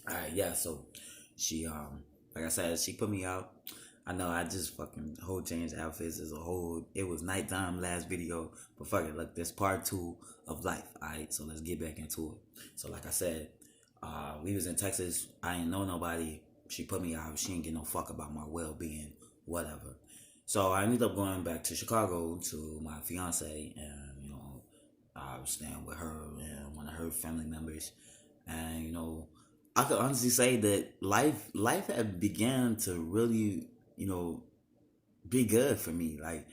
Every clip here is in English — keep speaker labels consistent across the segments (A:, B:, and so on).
A: All right, yeah. So she, like I said, she put me out. I know I just fucking whole changed outfits as a whole. It was nighttime last video, but fuck it. Look, this part two of life. All right, so let's get back into it. So like I said, we was in Texas. I ain't know nobody. She put me out. She ain't get no fuck about my well being, whatever. So I ended up going back to Chicago to my fiance, and I was staying with her and one of her family members, and I could honestly say that life had began to really you know be good for me. Like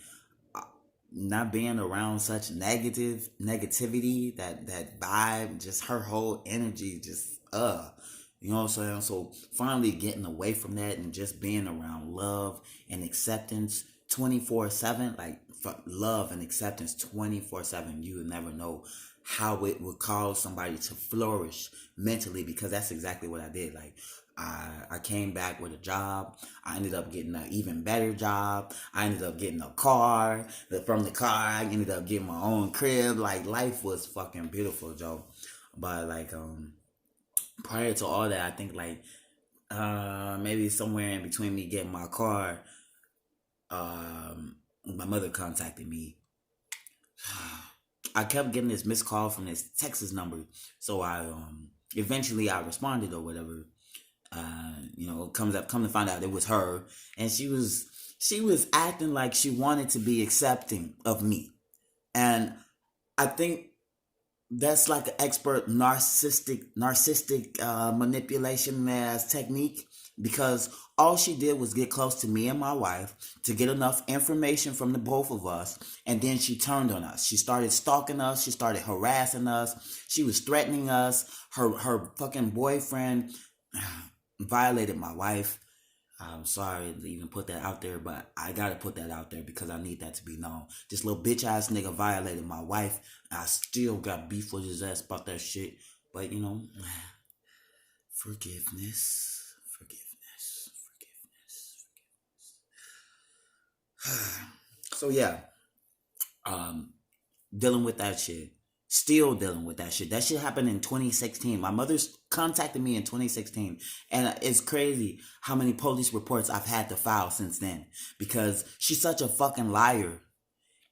A: uh, not being around such negativity, that vibe, just her whole energy, just you know what I'm saying. So finally getting away from that and just being around love and acceptance 24/7, like love and acceptance 24/7. You would never know how it would cause somebody to flourish mentally, because that's exactly what I did. Like I came back with a job. I ended up getting an even better job. I ended up getting a car. From the car, I ended up getting my own crib. Like life was fucking beautiful, Joe. But like prior to all that, I think like maybe somewhere in between me getting my car, my mother contacted me. I kept getting this missed call from this Texas number, so I eventually I responded or whatever. Come to find out it was her, and she was acting like she wanted to be accepting of me, and I think that's like an expert narcissistic manipulation as technique, because all she did was get close to me and my wife to get enough information from the both of us, and then she turned on us. She started stalking us. She started harassing us. She was threatening us. Her fucking boyfriend violated my wife. I'm sorry to even put that out there, but I gotta put that out there because I need that to be known. This little bitch ass nigga violated my wife. I still got beef with his ass about that shit. But forgiveness, forgiveness, forgiveness. So yeah, um, dealing with that shit. Still dealing with that shit. That shit happened in 2016. My mother's contacted me in 2016. And it's crazy how many police reports I've had to file since then. Because she's such a fucking liar.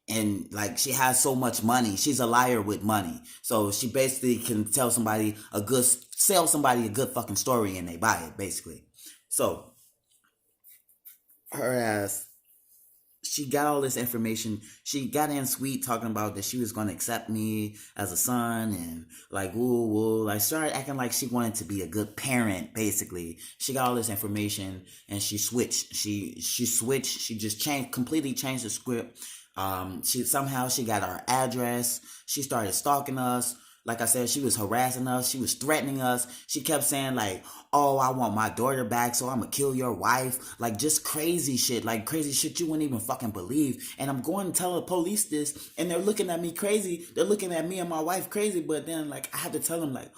A: And like she has so much money. She's a liar with money. So she basically can sell somebody a good fucking story and they buy it, basically. So her ass, she got all this information. She got in sweet talking about that she was going to accept me as a son and like woo woo. Like started acting like she wanted to be a good parent. Basically, she got all this information and she switched. She switched. She just completely changed the script. She got our address. She started stalking us. Like I said, she was harassing us. She was threatening us. She kept saying like, "Oh, I want my daughter back, so I'm gonna kill your wife." Like just crazy shit, like crazy shit you wouldn't even fucking believe. And I'm going to tell the police this, and they're looking at me crazy. They're looking at me and my wife crazy. But then like I had to tell them like,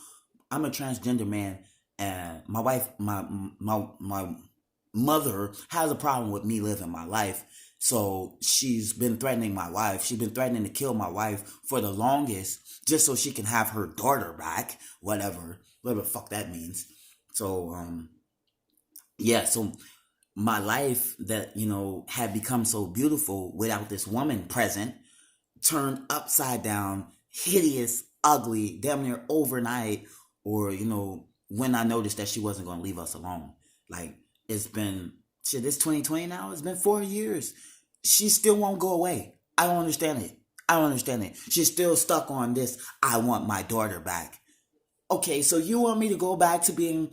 A: I'm a transgender man, and my wife, my mother has a problem with me living my life. So she's been threatening my wife. She's been threatening to kill my wife for the longest, just so she can have her daughter back. Whatever the fuck that means. So yeah. So my life that had become so beautiful without this woman present turned upside down, hideous, ugly, damn near overnight, or when I noticed that she wasn't going to leave us alone. Like it's been shit. It's 2020 now. It's been 4 years. She still won't go away. I don't understand it. I don't understand it. She's still stuck on this. I want my daughter back. Okay, so you want me to go back to being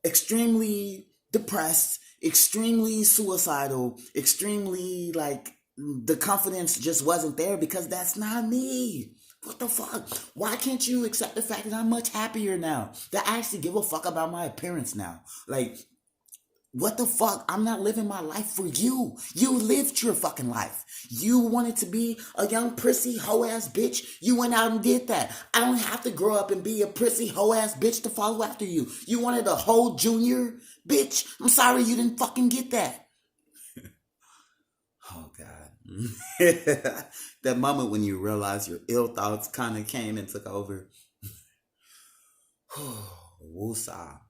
A: extremely depressed, extremely suicidal, extremely like the confidence just wasn't there, because that's not me. What the fuck? Why can't you accept the fact that I'm much happier now? That I actually give a fuck about my appearance now. Like, what the fuck? I'm not living my life for you. You lived your fucking life. You wanted to be a young prissy hoe ass bitch. You went out and did that. I don't have to grow up and be a prissy hoe ass bitch to follow after you. You wanted a whole junior bitch. I'm sorry you didn't fucking get that. Oh God. That moment when you realize your ill thoughts kind of came and took over. Woosah.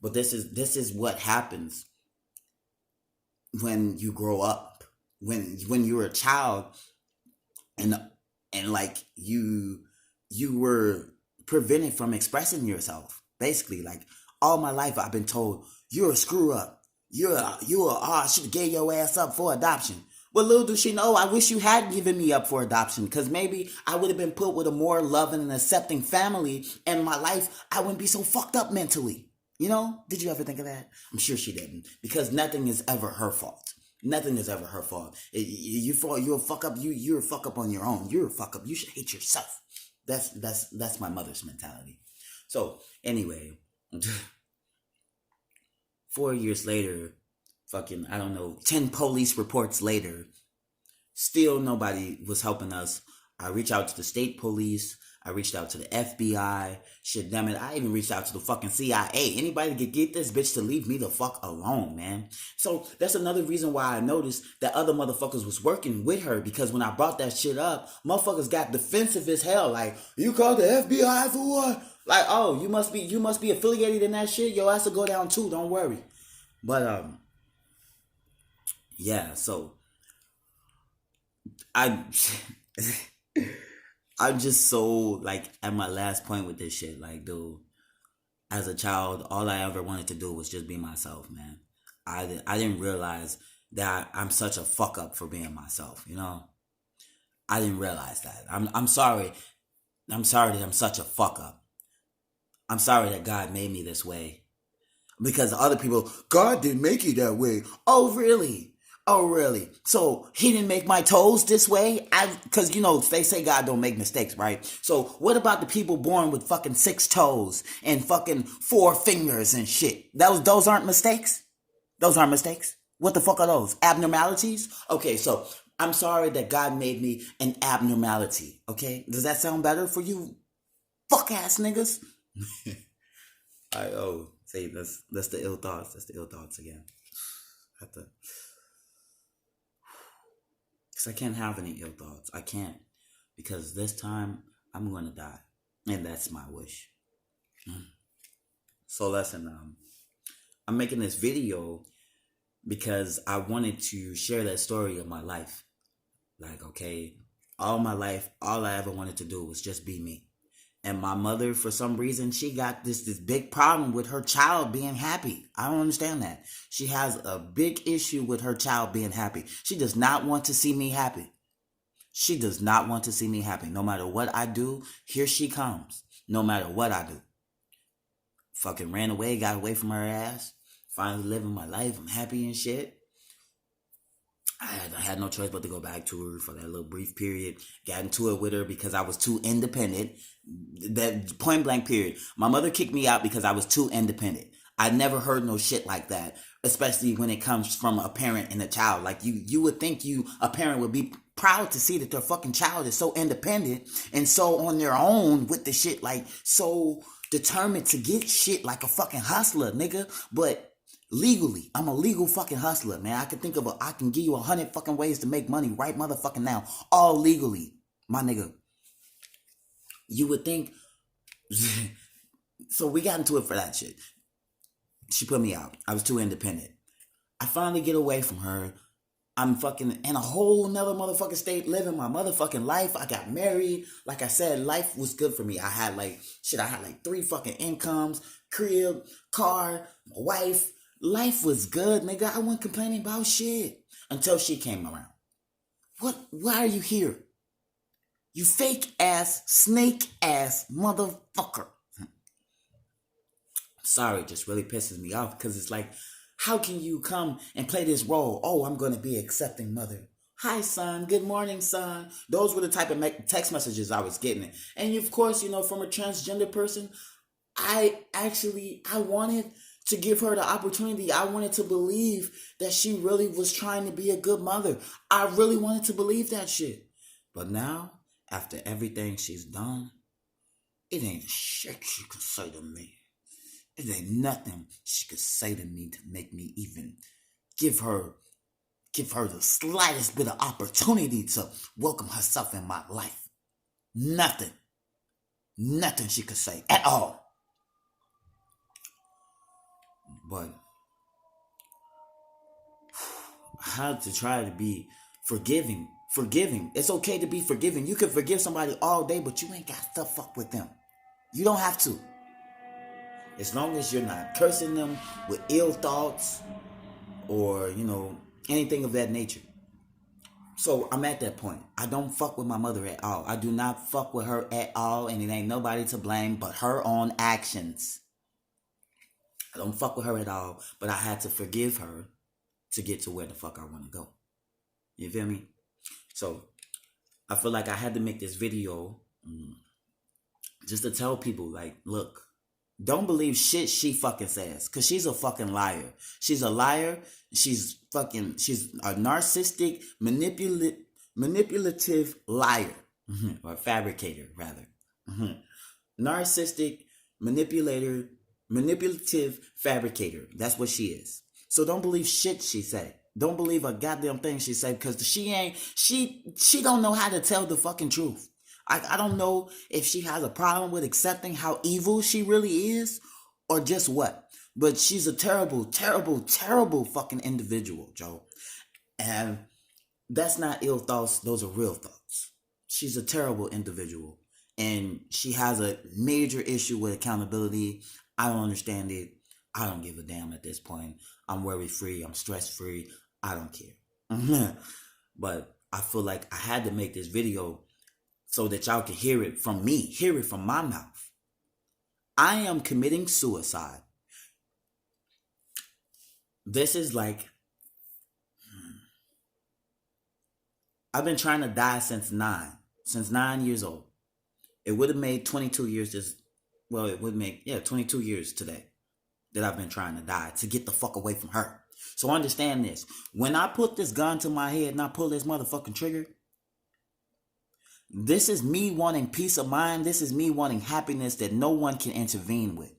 A: But this is what happens when you grow up. When you're a child, and like you were prevented from expressing yourself. Basically, like all my life I've been told you're a screw up. I should have gave your ass up for adoption. Well, little does she know, I wish you had given me up for adoption, because maybe I would have been put with a more loving and accepting family, and my life, I wouldn't be so fucked up mentally. You know? Did you ever think of that? I'm sure she didn't, because nothing is ever her fault. Nothing is ever her fault. You're a fuck up. You're a fuck up on your own. You're a fuck up. You should hate yourself. That's my mother's mentality. So anyway, 4 years later, fucking, I don't know, 10 police reports later, still nobody was helping us. I reached out to the state police. I reached out to the FBI. Shit, damn it. I even reached out to the fucking CIA. Anybody could get this bitch to leave me the fuck alone, man. So that's another reason why I noticed that other motherfuckers was working with her, because when I brought that shit up, motherfuckers got defensive as hell. Like, you called the FBI for what? Like, oh, you must be affiliated in that shit. Your ass will go down too. Don't worry. But yeah. So I. I'm just so, like, at my last point with this shit. Like, dude, as a child, all I ever wanted to do was just be myself, man. I didn't realize that I'm such a fuck up for being myself, you know? I didn't realize that. I'm sorry. I'm sorry that I'm such a fuck up. I'm sorry that God made me this way. Because other people, God didn't make you that way. Oh, really? Oh, really? So he didn't make my toes this way? Because, you know, they say God don't make mistakes, right? So what about the people born with fucking 6 toes and fucking 4 fingers and shit? Those aren't mistakes? Those aren't mistakes? What the fuck are those? Abnormalities? Okay, so I'm sorry that God made me an abnormality, okay? Does that sound better for you fuck ass niggas? See, that's the ill thoughts. That's the ill thoughts again. Because I can't have any ill thoughts. I can't. Because this time, I'm going to die. And that's my wish. So listen, I'm making this video because I wanted to share that story of my life. Like, okay, all my life, all I ever wanted to do was just be me. And my mother, for some reason, she got this big problem with her child being happy. I don't understand that. She has a big issue with her child being happy. She does not want to see me happy. She does not want to see me happy. No matter what I do, here she comes. No matter what I do. Fucking ran away, got away from her ass. Finally living my life. I'm happy and shit. I had no choice but to go back to her for that little brief period. Got into it with her because I was too independent. That point blank period. My mother kicked me out because I was too independent. I never heard no shit like that, especially when it comes from a parent and a child. Like, you would think a parent would be proud to see that their fucking child is so independent and so on their own with the shit, like so determined to get shit like a fucking hustler, nigga. But legally, I'm a legal fucking hustler, man. I can give you 100 fucking ways to make money right motherfucking now. All legally, my nigga. You would think. So we got into it for that shit. She put me out. I was too independent. I finally get away from her. I'm fucking in a whole nother motherfucking state, living my motherfucking life. I got married. Like I said, life was good for me. I had like 3 fucking incomes, crib, car, wife. Life was good, nigga. I wasn't complaining about shit until she came around. Why are you here? You fake ass, snake ass motherfucker. Sorry, it just really pisses me off because it's like, how can you come and play this role? Oh, I'm going to be accepting mother. Hi, son. Good morning, son. Those were the type of text messages I was getting. And of course, from a transgender person, I wanted to give her the opportunity. I wanted to believe that she really was trying to be a good mother. I really wanted to believe that shit. But now, after everything she's done, it ain't shit she could say to me. It ain't nothing she could say to me to make me even give her the slightest bit of opportunity to welcome herself in my life. Nothing. Nothing she could say at all. But I had to try to be forgiving. Forgiving. It's okay to be forgiving. You can forgive somebody all day, but you ain't got to fuck with them. You don't have to. As long as you're not cursing them with ill thoughts or, anything of that nature. So I'm at that point. I don't fuck with my mother at all. I do not fuck with her at all, and it ain't nobody to blame but her own actions. I don't fuck with her at all, but I had to forgive her to get to where the fuck I want to go. You feel me? So I feel like I had to make this video just to tell people, like, look, don't believe shit she fucking says, because she's a fucking liar. She's a liar. She's a narcissistic, manipulative liar. Or fabricator, rather. Narcissistic, manipulative fabricator. That's what she is. So don't believe shit she said. Don't believe a goddamn thing she said, because she don't know how to tell the fucking truth. I don't know if she has a problem with accepting how evil she really is or just what. But she's a terrible, terrible, terrible fucking individual, Joe. And that's not ill thoughts. Those are real thoughts. She's a terrible individual. And she has a major issue with accountability. I don't understand it. I don't give a damn at this point. I'm worry-free. I'm stress-free. I don't care. But I feel like I had to make this video so that y'all can hear it from me, hear it from my mouth. I am committing suicide. This is like, I've been trying to die since 9 years old. It would have made 22 years it would make, 22 years today that I've been trying to die to get the fuck away from her. So understand this. When I put this gun to my head and I pull this motherfucking trigger, this is me wanting peace of mind. This is me wanting happiness that no one can intervene with.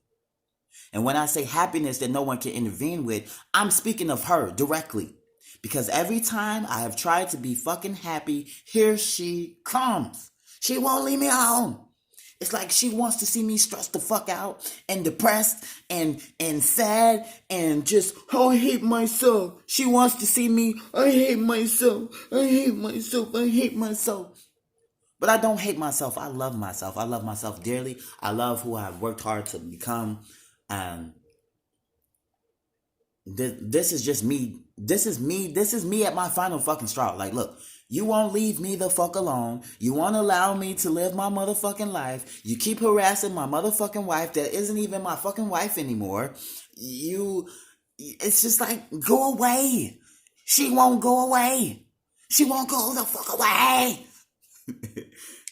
A: And when I say happiness that no one can intervene with, I'm speaking of her directly. Because every time I have tried to be fucking happy, here she comes. She won't leave me alone. It's like she wants to see me stressed the fuck out and depressed and sad and just, I hate myself. She wants to see me, I hate myself. I hate myself. I hate myself. But I don't hate myself. I love myself. I love myself dearly. I love who I've worked hard to become. And this is just me. This is me. This is me at my final fucking straw. Like, look, you won't leave me the fuck alone. You won't allow me to live my motherfucking life. You keep harassing my motherfucking wife that isn't even my fucking wife anymore. It's just like, go away. She won't go away. She won't go the fuck away.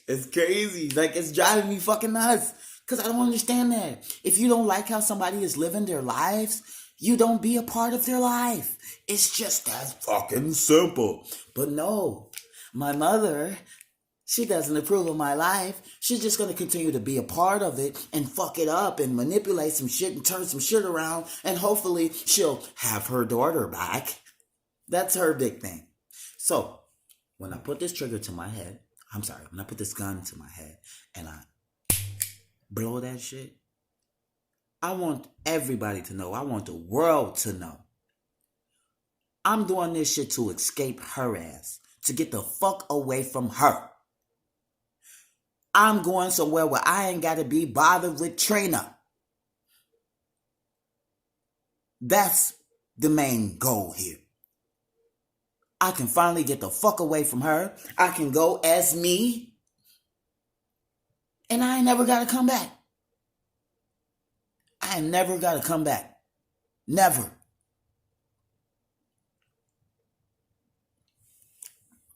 A: It's crazy. Like, it's driving me fucking nuts. Because I don't understand that. If you don't like how somebody is living their lives, you don't be a part of their life. It's just that fucking simple. But no, my mother, she doesn't approve of my life. She's just going to continue to be a part of it and fuck it up and manipulate some shit and turn some shit around. And hopefully she'll have her daughter back. That's her big thing. So when I put this trigger to my head, when I put this gun to my head and I blow that shit, I want everybody to know. I want the world to know. I'm doing this shit to escape her ass. To get the fuck away from her. I'm going somewhere where I ain't got to be bothered with Trina. That's the main goal here. I can finally get the fuck away from her. I can go as me. And I ain't never got to come back. I ain't never got to come back. Never.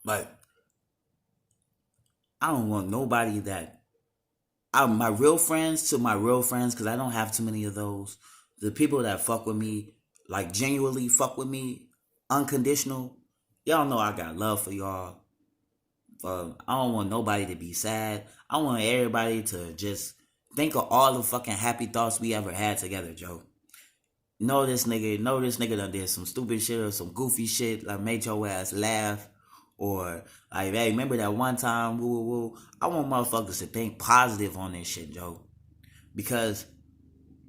A: But I don't want nobody that... my real friends to my real friends, because I don't have too many of those. The people that fuck with me, like genuinely fuck with me, unconditional. Y'all know I got love for y'all. I don't want nobody to be sad. I want everybody to just think of all the fucking happy thoughts we ever had together, Joe. Know this nigga done did some stupid shit or some goofy shit, like made your ass laugh. Or, like, hey, remember that one time, I want motherfuckers to think positive on this shit, Joe. Because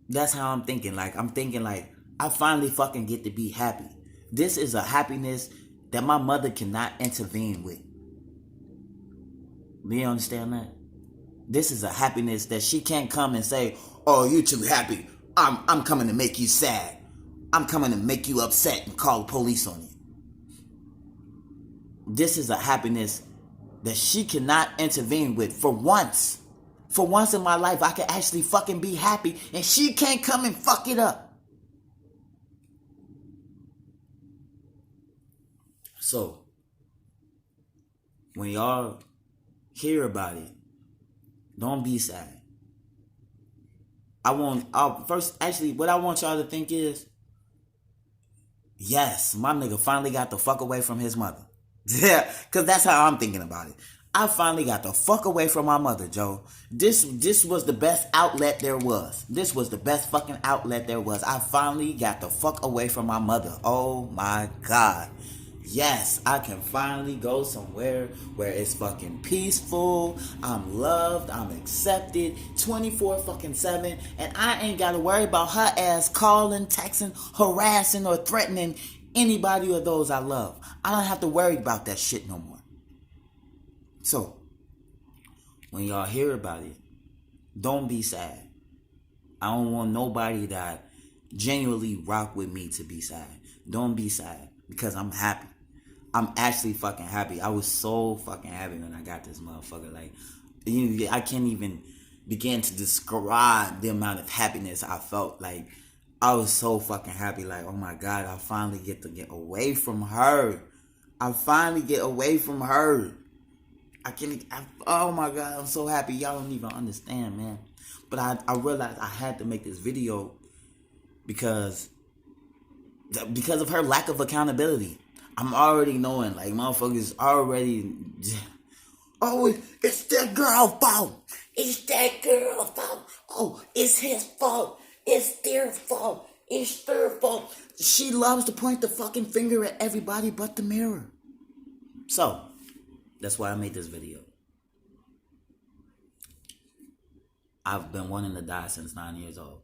A: that's how I'm thinking. Like, I'm thinking like, I finally fucking get to be happy. This is a happiness that my mother cannot intervene with. Do you understand that? This is a happiness that she can't come and say, "Oh, you too happy. I'm coming to make you sad. I'm coming to make you upset and call the police on you." This is a happiness that she cannot intervene with for once. For once in my life, I can actually fucking be happy and she can't come and fuck it up. So, when y'all hear about it, don't be sad. What I want y'all to think is, yes, my nigga finally got the fuck away from his mother. Yeah, because that's how I'm thinking about it. I finally got the fuck away from my mother, Joe. This was the best outlet there was. This was the best fucking outlet there was. I finally got the fuck away from my mother. Oh my God. Yes, I can finally go somewhere where it's fucking peaceful, I'm loved, I'm accepted, 24 fucking 7, and I ain't gotta worry about her ass calling, texting, harassing, or threatening anybody or those I love. I don't have to worry about that shit no more. So, when y'all hear about it, don't be sad. I don't want nobody that genuinely rock with me to be sad. Don't be sad, because I'm happy. I'm actually fucking happy. I was so fucking happy when I got this motherfucker. Like, I can't even begin to describe the amount of happiness I felt. Like, I was so fucking happy. Like, oh my God, I finally get to get away from her. I finally get away from her. Oh my God, I'm so happy. Y'all don't even understand, man. But I realized I had to make this video because of her lack of accountability. I'm already knowing, like, motherfuckers already, oh, it's that girl's fault. It's that girl's fault. Oh, it's his fault. It's their fault. It's their fault. She loves to point the fucking finger at everybody but the mirror. So, that's why I made this video. I've been wanting to die since 9 years old.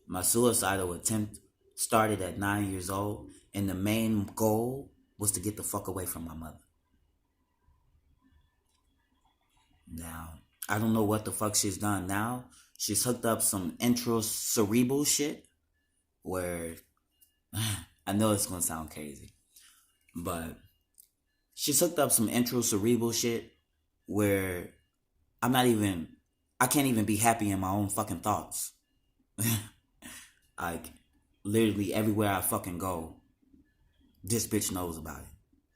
A: My suicidal attempt started at 9 years old, and the main goal was to get the fuck away from my mother. Now, I don't know what the fuck she's done now. She's hooked up some intracerebral shit where, I know it's gonna sound crazy, but she's hooked up some intracerebral shit where I can't even be happy in my own fucking thoughts. Like, literally everywhere I fucking go, this bitch knows about it.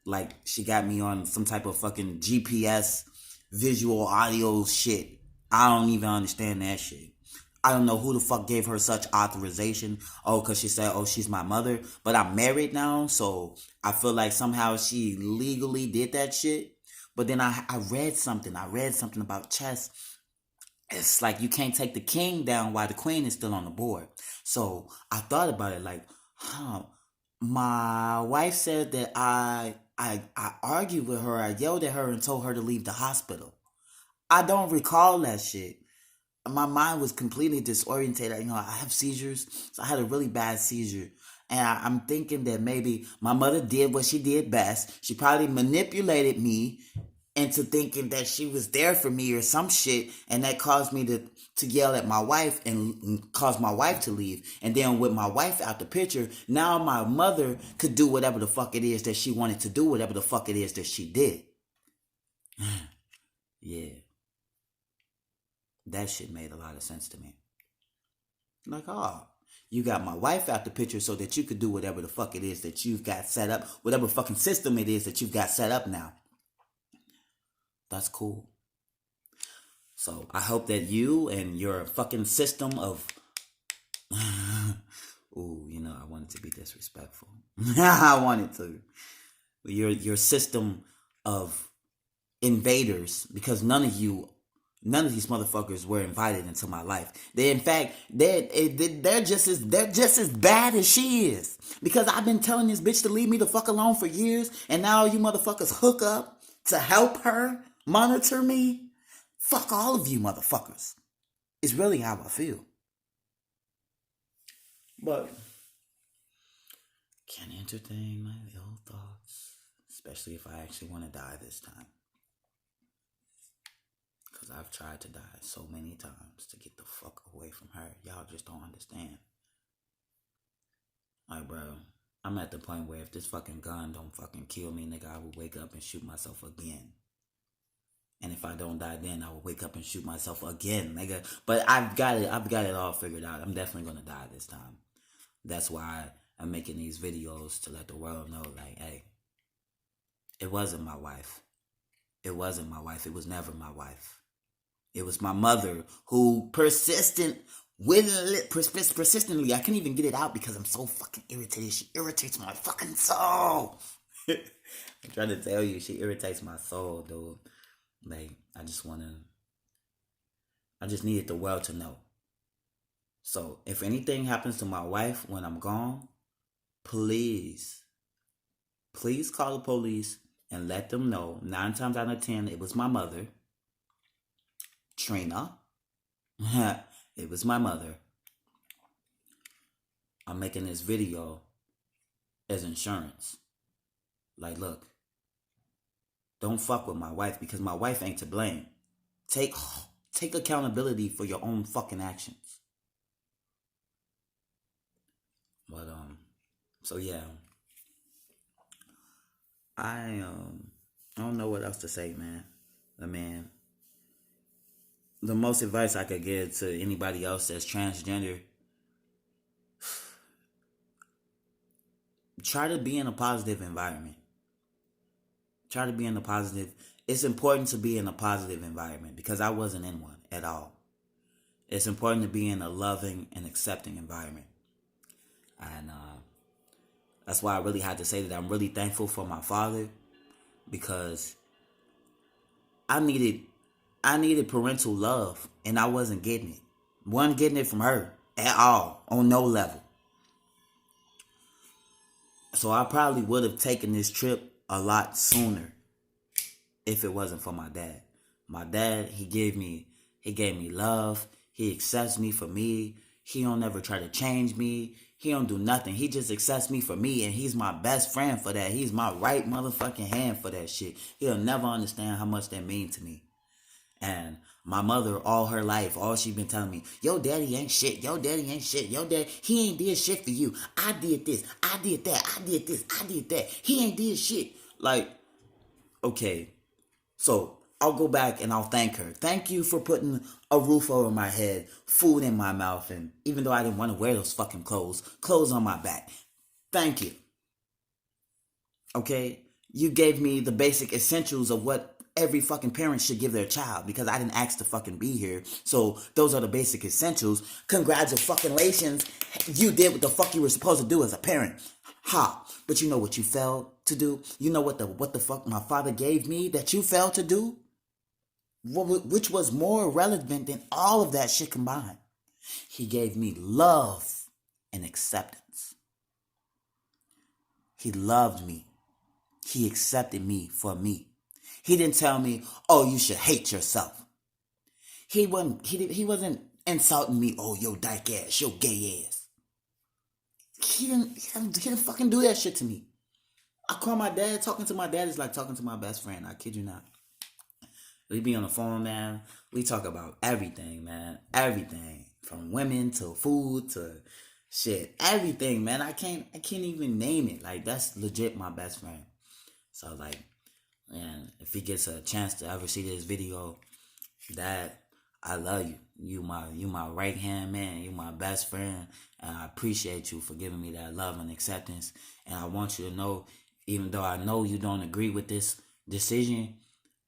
A: Like, she got me on some type of fucking GPS visual audio shit. I don't even understand that shit. I don't know who the fuck gave her such authorization. Oh, because she said, oh, she's my mother. But I'm married now, so I feel like somehow she legally did that shit. But then I read something. I read something about chess. It's like you can't take the king down while the queen is still on the board. So I thought about it like, my wife said that I argued with her. I yelled at her and told her to leave the hospital. I don't recall that shit. My mind was completely disorientated. You know, I have seizures, so I had a really bad seizure. And I'm thinking that maybe my mother did what she did best. She probably manipulated me into thinking that she was there for me or some shit, and that caused me to yell at my wife and cause my wife to leave. And then with my wife out the picture, now my mother could do whatever the fuck it is that she wanted to do, whatever the fuck it is that she did. Yeah. That shit made a lot of sense to me. Like, oh, you got my wife out the picture so that you could do whatever the fuck it is that you've got set up, whatever fucking system it is that you've got set up now. That's cool. So I hope that you and your fucking system of ooh, you know, I wanted to be disrespectful. I wanted to. Your system of invaders, because none of these motherfuckers were invited into my life. They're just as bad as she is. Because I've been telling this bitch to leave me the fuck alone for years, and now you motherfuckers hook up to help her monitor me. Fuck all of you motherfuckers. It's really how I feel. But entertain my ill thoughts, especially if I actually want to die this time. Because I've tried to die so many times to get the fuck away from her. Y'all just don't understand. Like, bro, I'm at the point where if this fucking gun don't fucking kill me, nigga, I will wake up and shoot myself again. And if I don't die then, I will wake up and shoot myself again, nigga. But I've got it all figured out. I'm definitely gonna die this time. That's why I'm making these videos to let the world know, like, hey, it wasn't my wife. It wasn't my wife. It was never my wife. It was my mother who persistently, I can't even get it out because I'm so fucking irritated. She irritates my fucking soul. I'm trying to tell you, she irritates my soul, dude. Like, I just needed the world to know. So, if anything happens to my wife when I'm gone, please call the police and let them know 9 times out of 10 it was my mother, Trina. It was my mother. I'm making this video as insurance. Like, look, don't fuck with my wife because my wife ain't to blame. Take accountability for your own fucking actions. But so yeah, I don't know what else to say, man. The most advice I could give to anybody else that's transgender, try to be in a positive environment. Try to be in a positive. It's important to be in a positive environment because I wasn't in one at all. It's important to be in a loving and accepting environment. And that's why I really had to say that I'm really thankful for my father because I needed parental love and I wasn't getting it. Wasn't getting it from her at all, on no level. So I probably would have taken this trip a lot sooner if it wasn't for my dad. My dad, he gave me love. He accepts me for me. He don't ever try to change me. He don't do nothing. He just accepts me for me, and he's my best friend for that. He's my right motherfucking hand for that shit. He'll never understand how much that means to me. And my mother, all her life, all she been telling me, your daddy ain't shit, your daddy ain't shit, your dad, he ain't did shit for you. I did this, I did that, I did this, I did that. He ain't did shit. Like, okay, so I'll go back and I'll thank her. Thank you for putting a roof over my head, food in my mouth, and even though I didn't want to wear those fucking clothes on my back. Thank you. Okay? You gave me the basic essentials of what every fucking parent should give their child because I didn't ask to fucking be here. So those are the basic essentials. Congratulations. You did what the fuck you were supposed to do as a parent. Ha. But you know what you failed to do? You know what the fuck my father gave me that you failed to do? Which was more relevant than all of that shit combined. He gave me love and acceptance. He loved me. He accepted me for me. He didn't tell me, oh, you should hate yourself. He wasn't insulting me, oh, yo dyke ass, yo gay ass. He didn't fucking do that shit to me. I call my dad, talking to my dad is like talking to my best friend. I kid you not. We be on the phone, man. We talk about everything, man. Everything. From women to food to shit. Everything, man. I can't even name it. Like, that's legit my best friend. So, like, man, if he gets a chance to ever see this video, Dad, I love you. You my right hand man. You my best friend. And I appreciate you for giving me that love and acceptance. And I want you to know, even though I know you don't agree with this decision,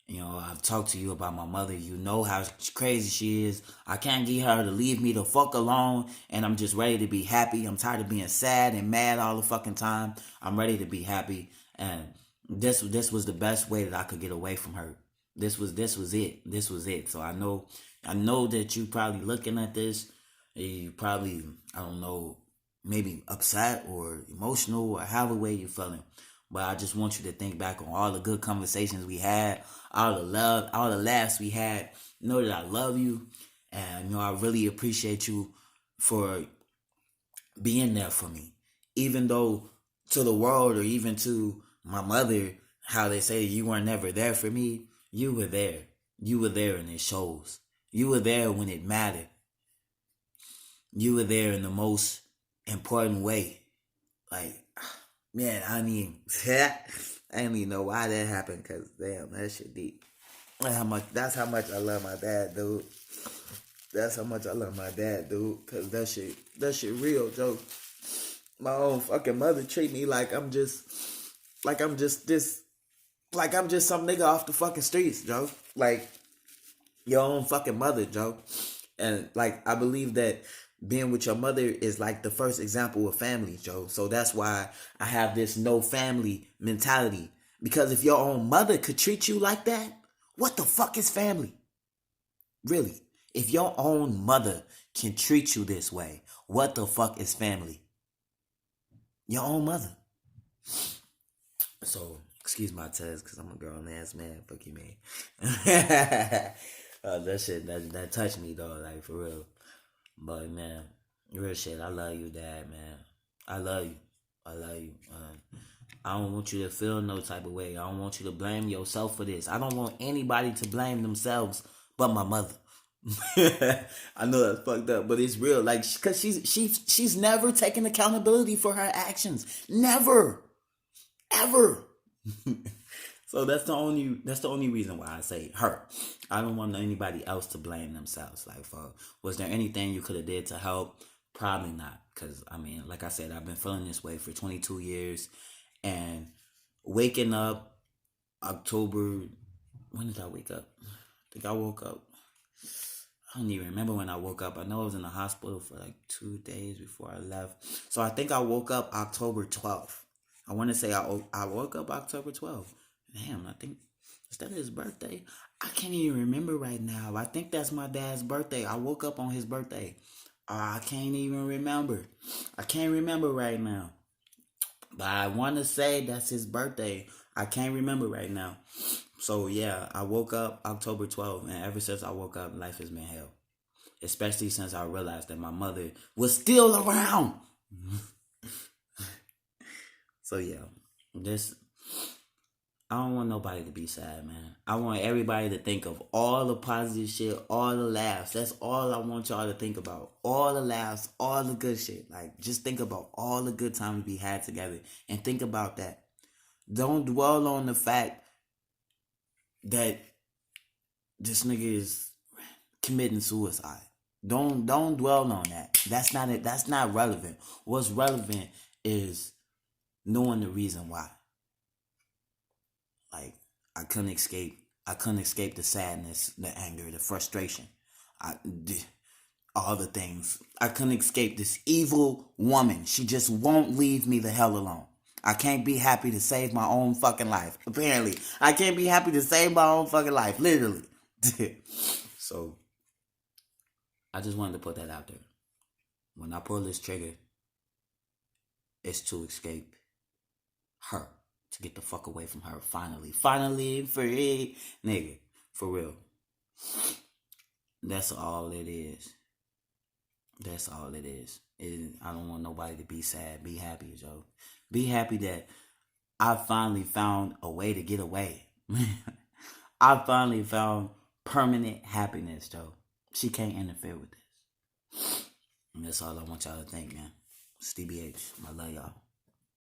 A: you know, I've talked to you about my mother. You know how crazy she is. I can't get her to leave me the fuck alone. And I'm just ready to be happy. I'm tired of being sad and mad all the fucking time. I'm ready to be happy. And this was the best way that I could get away from her. This was it. This was it. So I know that you probably looking at this. You probably, I don't know, maybe upset or emotional or however way you're feeling. But I just want you to think back on all the good conversations we had, all the love, all the laughs we had. Know that I love you, and I really appreciate you for being there for me. Even though to the world or even to my mother, how they say you were never there for me. You were there. You were there and it shows. You were there when it mattered. You were there in the most important way. Like, man, I mean, I didn't even know why that happened, because damn, that shit deep. That's how much I love my dad, dude. That's how much I love my dad, dude. Cause that shit real, Joe. My own fucking mother treat me like I'm just like I'm just some nigga off the fucking streets, Joe. Like your own fucking mother, Joe. And like I believe that being with your mother is like the first example of family, Joe. So that's why I have this no family mentality. Because if your own mother could treat you like that, what the fuck is family? Really? If your own mother can treat you this way, what the fuck is family? Your own mother. So, excuse my test, because I'm a grown ass man. Fuck you, man. That shit, that touched me, though, like, for real. But, man, real shit, I love you, Dad, man. I love you. I love you. I don't want you to feel no type of way. I don't want you to blame yourself for this. I don't want anybody to blame themselves but my mother. I know that's fucked up, but it's real. Like, cause she's never taken accountability for her actions. Never, ever. So that's the only reason why I say her. I don't want anybody else to blame themselves. Like, was there anything you could have did to help? Probably not. Cause I mean, like I said, I've been feeling this way for 22 years, and waking up October. When did I wake up? I think I woke up. I don't even remember when I woke up. I know I was in the hospital for like 2 days before I left. So I think I woke up October 12th. I want to say I woke up October 12th. Damn, I think, is that his birthday? I can't even remember right now. I think that's my dad's birthday. I woke up on his birthday. I can't even remember. I can't remember right now. But I want to say that's his birthday. I can't remember right now. So yeah, I woke up October 12th, and ever since I woke up, life has been hell. Especially since I realized that my mother was still around. So yeah, I don't want nobody to be sad, man. I want everybody to think of all the positive shit, all the laughs. That's all I want y'all to think about. All the laughs, all the good shit. Like, just think about all the good times we had together, and think about that. Don't dwell on the fact that this nigga is committing suicide. Don't dwell on that. That's not it. That's not relevant. What's relevant is knowing the reason why. Like, I couldn't escape the sadness, the anger, the frustration. All the things. I couldn't escape this evil woman. She just won't leave me the hell alone. I can't be happy to save my own fucking life. Apparently, I can't be happy to save my own fucking life. Literally. So, I just wanted to put that out there. When I pull this trigger, it's to escape her. To get the fuck away from her. Finally free. Nigga. For real. That's all it is. That's all it is. I don't want nobody to be sad. Be happy, Joe. Be happy that I finally found a way to get away. I finally found permanent happiness, Joe. She can't interfere with this. And that's all I want y'all to think, man. Stevie H. I love y'all.